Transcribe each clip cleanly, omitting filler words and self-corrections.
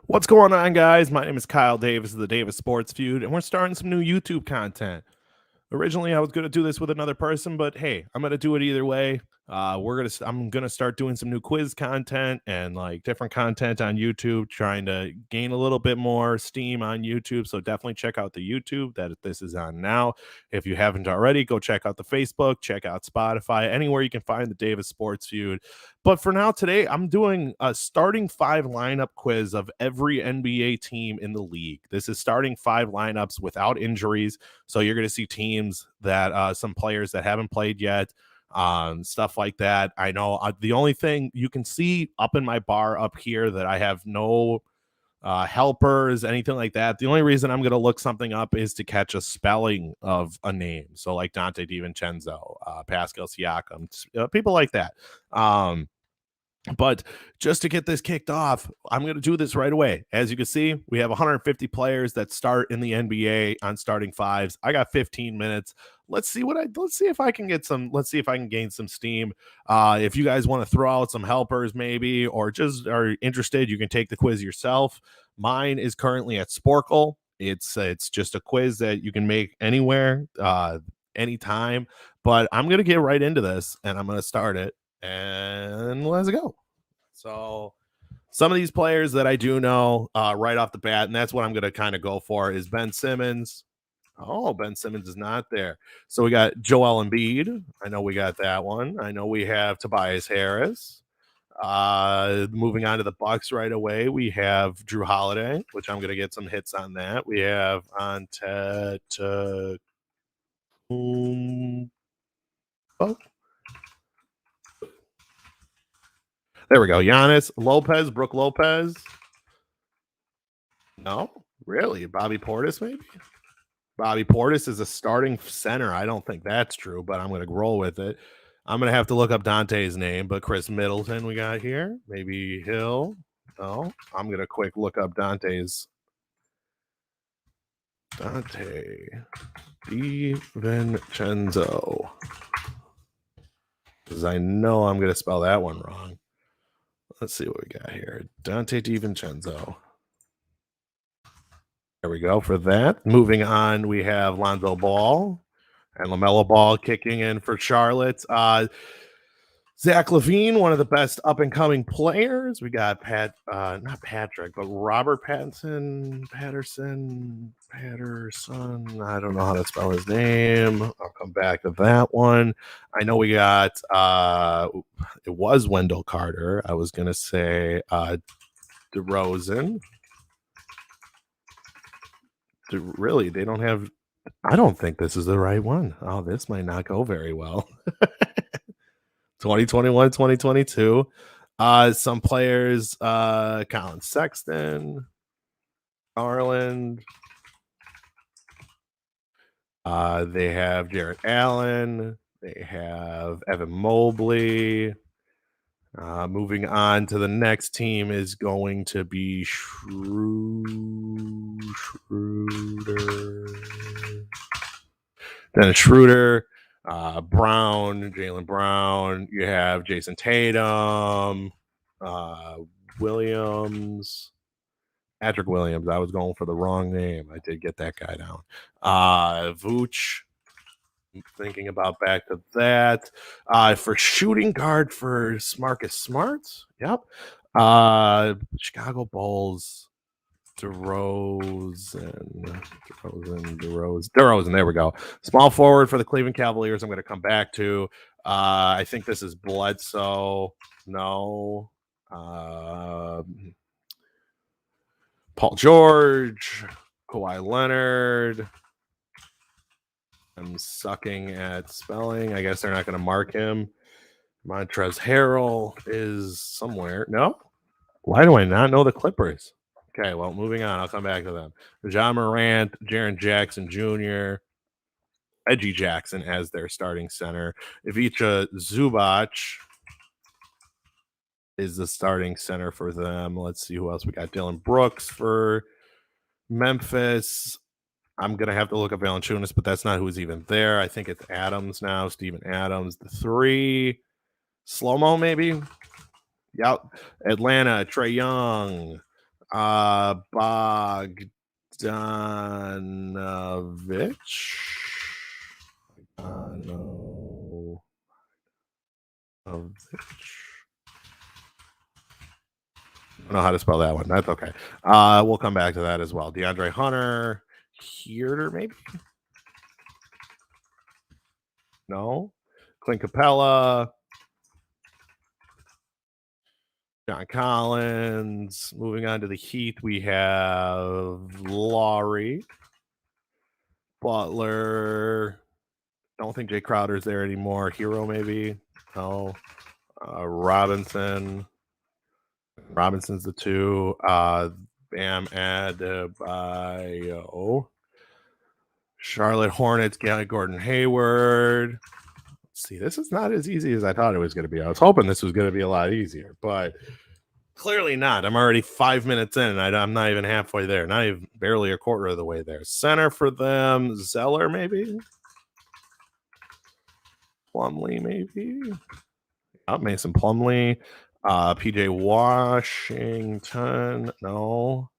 What's going on, guys? My name is Kyle Davis of the Davis Sports Feud, and we're starting some new YouTube content. Originally, I was going to do this with another person, but hey, I'm going to do it either way. I'm gonna start doing some new quiz content and like different content on YouTube, trying to gain a little bit more steam on YouTube. So definitely check out the YouTube that this is on now. If you haven't already, go check out the Facebook, check out Spotify, anywhere you can find the Davis Sports Feud. But for now, today I'm doing a starting five lineup quiz of every NBA team in the league. This is starting five lineups without injuries. So you're going to see teams that some players that haven't played yet, stuff like that. I know the only thing you can see up in my bar up here that I have no helpers, anything like that. The only reason I'm going to look something up is to catch a spelling of a name. So like Dante DiVincenzo, Pascal Siakam, people like that. But just to get this kicked off, I'm going to do this right away. As you can see, we have 150 players that start in the NBA on starting fives. I got 15 minutes. Let's see if I can get some. Let's see if I can gain some steam. If you guys want to throw out some helpers, maybe, or just are interested, you can take the quiz yourself. Mine is currently at Sporkle. It's just a quiz that you can make anywhere, anytime. But I'm gonna get right into this, and I'm gonna start it. And let's go. So some of these players that I do know right off the bat, and that's what I'm going to kind of go for, is Ben Simmons. Oh, Ben Simmons is not there. So we got Joel Embiid. I know we got that one. I know we have Tobias Harris. Moving on to the Bucks right away, we have Drew Holiday, which I'm going to get some hits on that. We have Antetokounmpo. There we go. Giannis, Lopez, Brooke Lopez. No, really? Bobby Portis, maybe? Bobby Portis is a starting center. I don't think that's true, but I'm going to roll with it. I'm going to have to look up Dante's name, but Chris Middleton we got here. Maybe Hill. No, I'm going to quick look up Dante's. Dante DiVincenzo. Because I know I'm going to spell that one wrong. Let's see what we got here. Dante DiVincenzo. There we go for that. Moving on, we have Lonzo Ball and LaMelo Ball kicking in for Charlotte. Zach LaVine, one of the best up-and-coming players. We got not Patrick, but Robert Patterson. I don't know how to spell his name. I'll come back to that one. I know we got, it was Wendell Carter. I was going to say DeRozan. Really, they don't have. I don't think this is the right one. Oh, this might not go very well. 2021, 2022. Some players, Colin Sexton, Garland. They have Jarrett Allen. They have Evan Mobley. Moving on to the next team is going to be Schroeder. Dennis Schroeder, Brown, Jaylen Brown. You have Jason Tatum, Williams, Patrick Williams. I was going for the wrong name. I did get that guy down. Vooch. I'm thinking about back to that. For shooting guard for Marcus Smart. Yep. Chicago Bulls. DeRozan. There we go. Small forward for the Cleveland Cavaliers. I'm going to come back to. I think this is Bledsoe. No. Paul George. Kawhi Leonard. I'm sucking at spelling. I guess they're not going to mark him. Montrezl Harrell is somewhere. No? Why do I not know the Clippers? Okay, well, moving on. I'll come back to them. John Morant, Jaren Jackson Jr., Reggie Jackson as their starting center. Ivica Zubac is the starting center for them. Let's see who else we got. Dylan Brooks for Memphis. I'm going to have to look up Valanciunas, but that's not who's even there. I think it's Adams now, Steven Adams. The three, slow-mo maybe? Yep. Atlanta, Trae Young. Bogdanovich. Bogdanovich. I don't know how to spell that one. That's okay. We'll come back to that as well. DeAndre Hunter, Herder, maybe? No. Clint Capella, John Collins. Moving on to the Heat, we have Laurie, Butler. Don't think Jay Crowder's there anymore. Hero, maybe? No. Robinson. Robinson's the 2. Bam Adebayo. Charlotte Hornets, Gordon Hayward. Let's see, this is not as easy as I thought it was going to be. I was hoping this was going to be a lot easier, but clearly not. I'm already 5 minutes in, and I'm not even halfway there. Not even barely a quarter of the way there. Center for them, Zeller, maybe? Plumlee, maybe? Mason Plumlee. PJ Washington, no.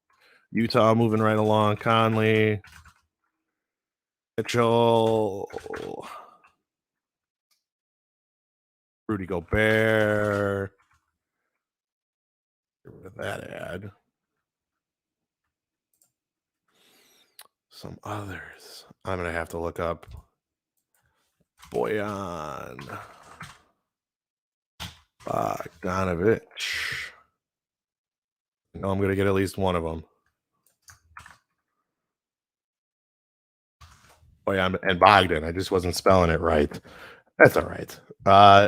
Utah moving right along. Conley, Mitchell, Rudy Gobert. Get rid of that ad. Some others. I'm going to have to look up Boyan Bogdanovich. No, I'm going to get at least one of them. Boyan and Bogdan. I just wasn't spelling it right. That's all right.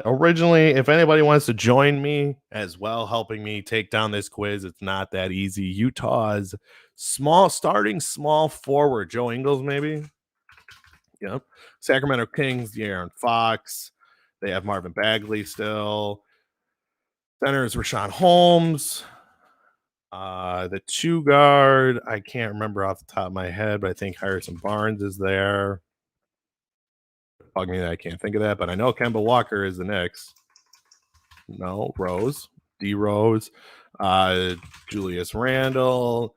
Originally, if anybody wants to join me as well, helping me take down this quiz, it's not that easy. Utah's starting small forward, Joe Ingles, maybe. Yep. Sacramento Kings, De'Aaron Fox. They have Marvin Bagley still. Center is Rashawn Holmes. The 2 guard, I can't remember off the top of my head, but I think Harrison Barnes is there. Bug me that I can't think of that, but I know Kemba Walker is the Knicks. No, Rose, D Rose, Julius Randle,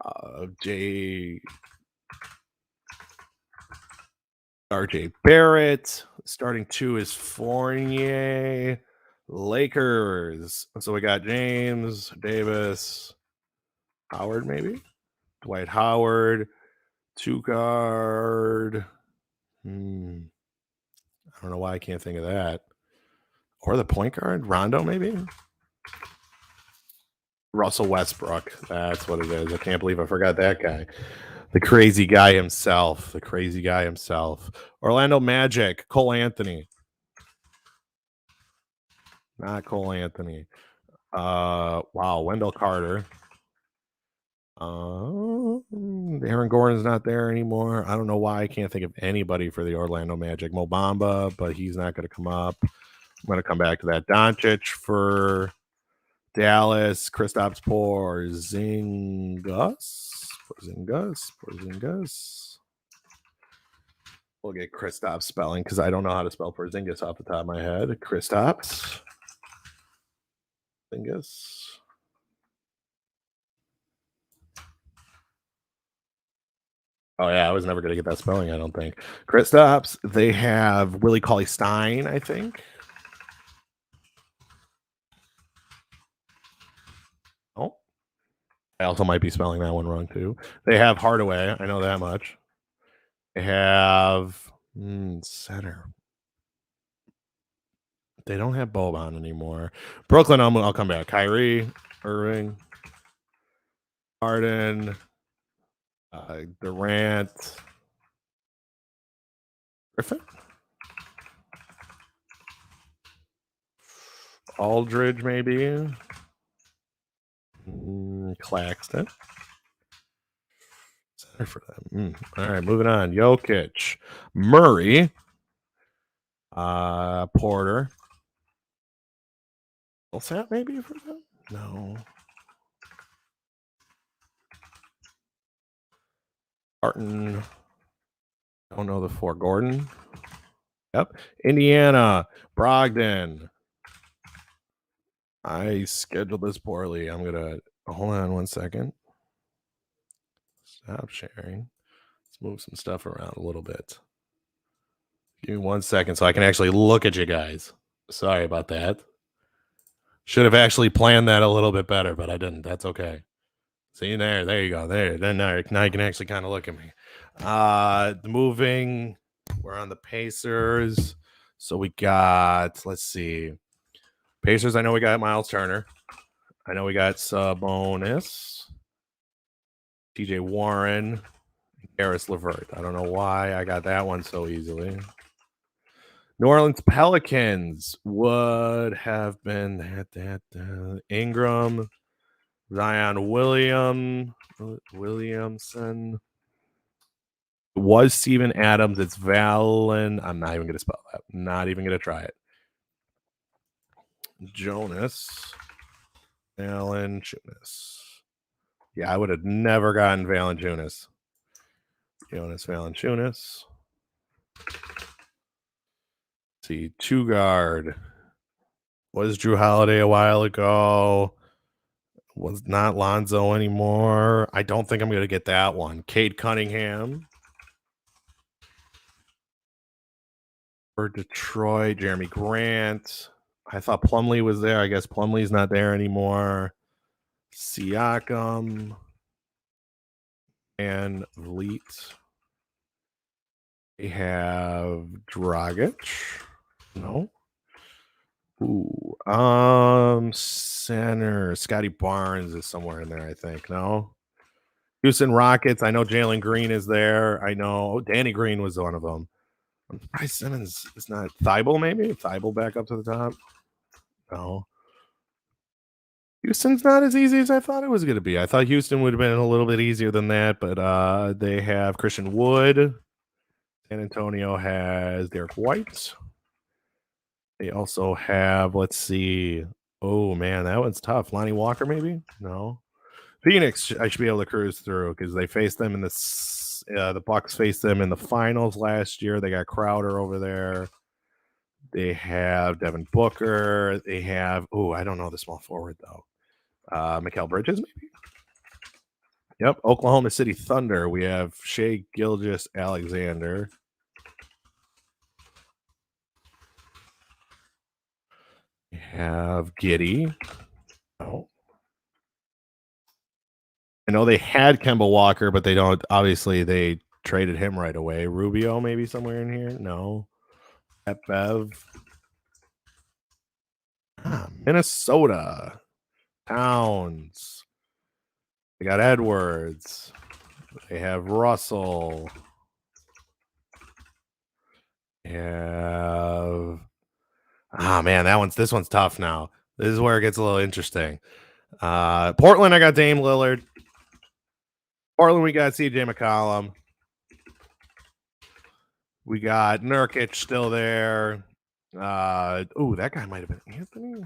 RJ Barrett. Starting 2 is Fournier. Lakers. So we got James, Davis, Howard, maybe? Dwight Howard, 2 guard. I don't know why I can't think of that. Or the point guard, Rondo, maybe? Russell Westbrook. That's what it is. I can't believe I forgot that guy. The crazy guy himself. Orlando Magic, Cole Anthony. Not Cole Anthony. Wow, Wendell Carter. Aaron Gordon's not there anymore. I don't know why I can't think of anybody for the Orlando Magic. Mo Bamba, but he's not going to come up. I'm going to come back to that. Doncic for Dallas. Kristaps Porzingis. We'll get Kristaps spelling because I don't know how to spell Porzingis off the top of my head. Kristaps. Porzingis. Oh, yeah, I was never going to get that spelling, I don't think. Kristaps. They have Willie Cauley-Stein, I think. Oh. I also might be spelling that one wrong, too. They have Hardaway. I know that much. They have center. They don't have Boban anymore. Brooklyn, I'll come back. Kyrie, Irving, Harden, Durant, Griffin, Aldridge, maybe. Claxton. Center for them. All right, moving on. Jokic, Murray, Porter. Millsap, maybe for them? No. Barton. Don't know the 4. Gordon. Yep. Indiana. Brogdon. I scheduled this poorly. I'm going to Hold on one second. Stop sharing. Let's move some stuff around a little bit. Give me 1 second so I can actually look at you guys. Sorry about that. Should have actually planned that a little bit better, but I didn't. That's okay. See there, there you go. There. Then now you can actually kind of look at me. Moving. We're on the Pacers. So we got, let's see. Pacers, I know we got Miles Turner. I know we got Sabonis, TJ Warren, Harris LeVert. I don't know why I got that one so easily. New Orleans Pelicans would have been that Ingram, Zion Williamson. It was Steven Adams. It's Valen. I'm not even going to spell that. Not even going to try it. Jonas Valanciunas. Yeah, I would have never gotten Valanciunas. Jonas Valanciunas. See, two guard. Was Drew Holiday a while ago? Was not Lonzo anymore. I don't think I'm going to get that one. Cade Cunningham. For Detroit, Jeremy Grant. I thought Plumlee was there. I guess Plumlee's not there anymore. Siakam and Vliet. We have Dragic. No. Ooh. Center. Scotty Barnes is somewhere in there, I think. No. Houston Rockets. I know Jalen Green is there. I know Danny Green was one of them. Bryce Simmons is not Thibault, maybe? Thibault back up to the top? No. Houston's not as easy as I thought it was going to be. I thought Houston would have been a little bit easier than that, but they have Christian Wood. San Antonio has Derek White. They also have, let's see. Oh, man, that one's tough. Lonnie Walker, maybe? No. Phoenix, I should be able to cruise through because they faced them in the Bucks faced them in the finals last year. They got Crowder over there. They have Devin Booker. They have, I don't know the small forward, though. Mikal Bridges, maybe? Yep. Oklahoma City Thunder. We have Shea Gilgeous Alexander. We have Giddy. Oh. I know they had Kemba Walker, but they don't. Obviously, they traded him right away. Rubio, maybe somewhere in here? No. Bev. Minnesota. Towns. They got Edwards. They have Russell. They have. Man, this one's tough now. This is where it gets a little interesting. Portland, I got Dame Lillard. Portland, we got CJ McCollum. We got Nurkic still there. That guy might have been Anthony.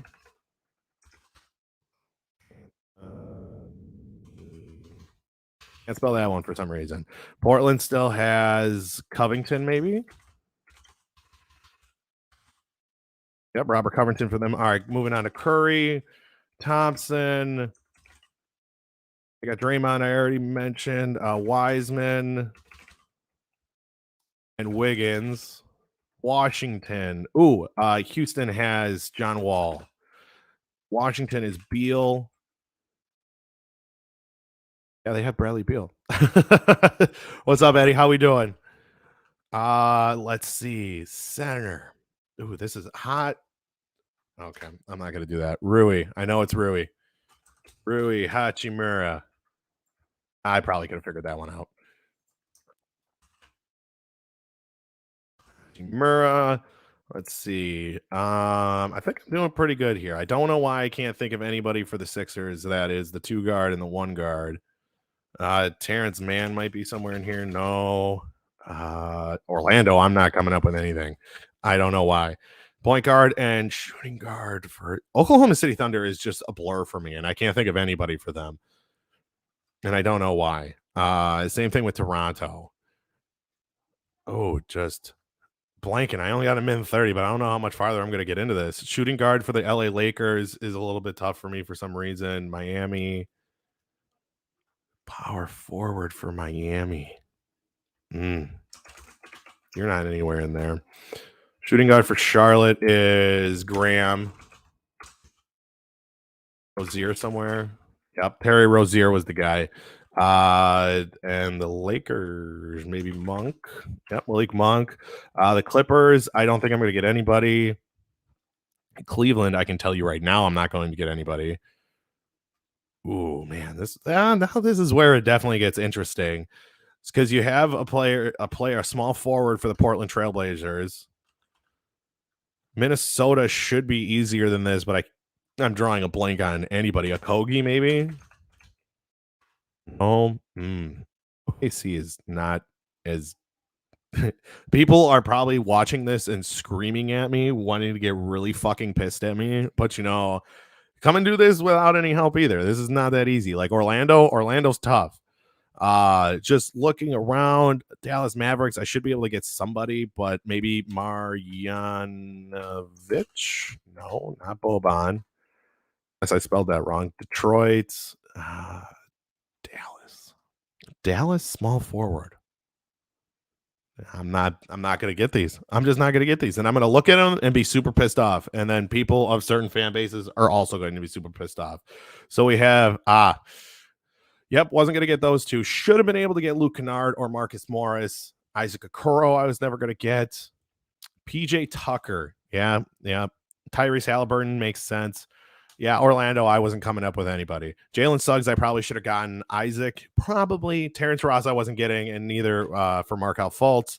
Can't spell that one for some reason. Portland still has Covington, maybe. Yep, Robert Covington for them. All right, moving on to Curry, Thompson. I got Draymond, I already mentioned. Wiseman and Wiggins. Washington. Houston has John Wall. Washington is Beal. Yeah, they have Bradley Beal. What's up, Eddie? How we doing? Let's see. Center. This is hot. Okay, I'm not gonna do that. Rui. I know it's Rui. Rui Hachimura. I probably could have figured that one out. Hachimura. Let's see. I think I'm doing pretty good here. I don't know why I can't think of anybody for the Sixers that is the 2 guard and the 1 guard. Terrence Mann might be somewhere in here. No. Orlando, I'm not coming up with anything. I don't know why. Point guard and shooting guard for Oklahoma City Thunder is just a blur for me, and I can't think of anybody for them. And I don't know why. Same thing with Toronto. Just blanking. I only got a min 30, but I don't know how much farther I'm going to get into this. Shooting guard for the LA Lakers is a little bit tough for me for some reason. Miami. Power forward for Miami. Mm, you're not anywhere in there. Shooting guard for Charlotte is Graham Rozier somewhere. Yep, Terry Rozier was the guy. And the Lakers, maybe Monk. Yep, Malik Monk. The Clippers, I don't think I'm going to get anybody. Cleveland, I can tell you right now, I'm not going to get anybody. Ooh, man, now this is where it definitely gets interesting. It's because you have a small forward for the Portland Trailblazers. Minnesota should be easier than this, but I'm drawing a blank on anybody. A Kogi, maybe? Oh, OKC is not as people are probably watching this and screaming at me, wanting to get really fucking pissed at me. But come and do this without any help either. This is not that easy. Like Orlando's tough. Just looking around, Dallas Mavericks, I should be able to get somebody, but maybe Marjanovic. No, not Boban. Unless I spelled that wrong. Detroit, Dallas, small forward. I'm not gonna get these. I'm just not gonna get these. And I'm gonna look at them and be super pissed off. And then people of certain fan bases are also going to be super pissed off. So we have yep, wasn't gonna get those two. Should have been able to get Luke Kennard or Marcus Morris. Isaac Okoro, I was never gonna get. PJ Tucker. Yeah. Tyrese Halliburton makes sense. Yeah, Orlando, I wasn't coming up with anybody. Jalen Suggs, I probably should have gotten. Isaac, probably. Terrence Ross, I wasn't getting, and neither for Markel Fultz.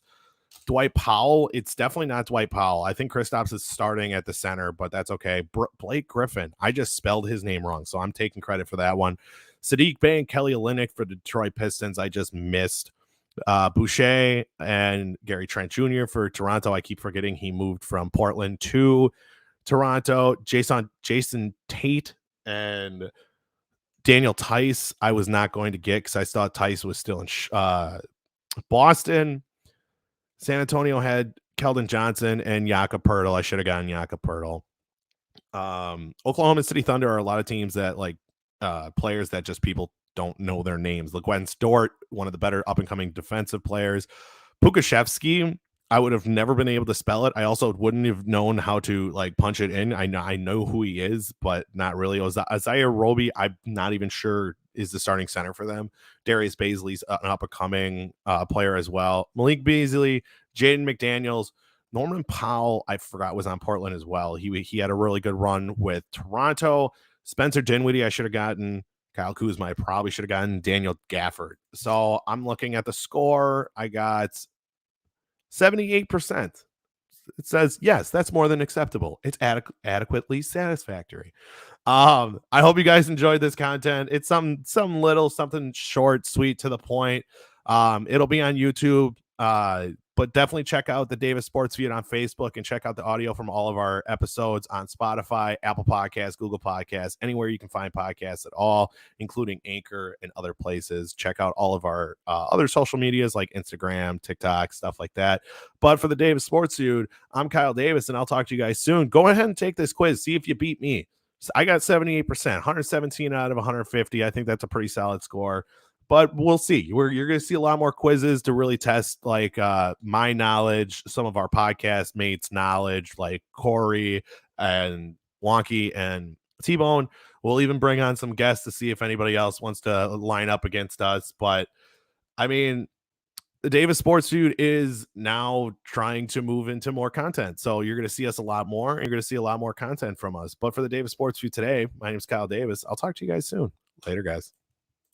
Dwight Powell, it's definitely not Dwight Powell. I think Kristaps is starting at the center, but that's okay. Blake Griffin, I just spelled his name wrong, so I'm taking credit for that one. Sadiq Bey and Kelly Olynyk for the Detroit Pistons, I just missed. Boucher and Gary Trent Jr. for Toronto, I keep forgetting he moved from Portland to Toronto. Jason Tate and Daniel Tice, I was not going to get because I thought Tice was still in Boston. San Antonio had Keldon Johnson and Jakob Poeltl. I should have gotten Jakob Poeltl. Oklahoma City Thunder are a lot of teams that like players that just people don't know their names. LeGwen Stort, one of the better up-and-coming defensive players. Pukashevsky, I would have never been able to spell it. I also wouldn't have known how to like punch it in. I know who he is, but not really. Isaiah Roby, I'm not even sure is the starting center for them. Darius Baisley's an up-and-coming player as well. Malik Beasley, Jaden McDaniels, Norman Powell, I forgot was on Portland as well. He had a really good run with Toronto. Spencer Dinwiddie, I should have gotten. Kyle Kuzma, I probably should have gotten. Daniel Gafford. So I'm looking at the score. I got 78%. It says, yes, that's more than acceptable. It's adequately satisfactory. I hope you guys enjoyed this content. It's some little something short, sweet, to the point. It'll be on YouTube. But definitely check out the Davis Sports Feud on Facebook and check out the audio from all of our episodes on Spotify, Apple Podcasts, Google Podcasts, anywhere you can find podcasts at all, including Anchor and other places. Check out all of our other social medias like Instagram, TikTok, stuff like that. But for the Davis Sports Feud, I'm Kyle Davis, and I'll talk to you guys soon. Go ahead and take this quiz. See if you beat me. I got 78%, 117 out of 150. I think that's a pretty solid score. But we'll see. You're going to see a lot more quizzes to really test like my knowledge, some of our podcast mates' knowledge, like Corey and Wonky and T-Bone. We'll even bring on some guests to see if anybody else wants to line up against us. But I mean, the Davis Sports Feud is now trying to move into more content. So you're going to see us a lot more. You're going to see a lot more content from us. But for the Davis Sports Feud today, my name is Kyle Davis. I'll talk to you guys soon. Later, guys.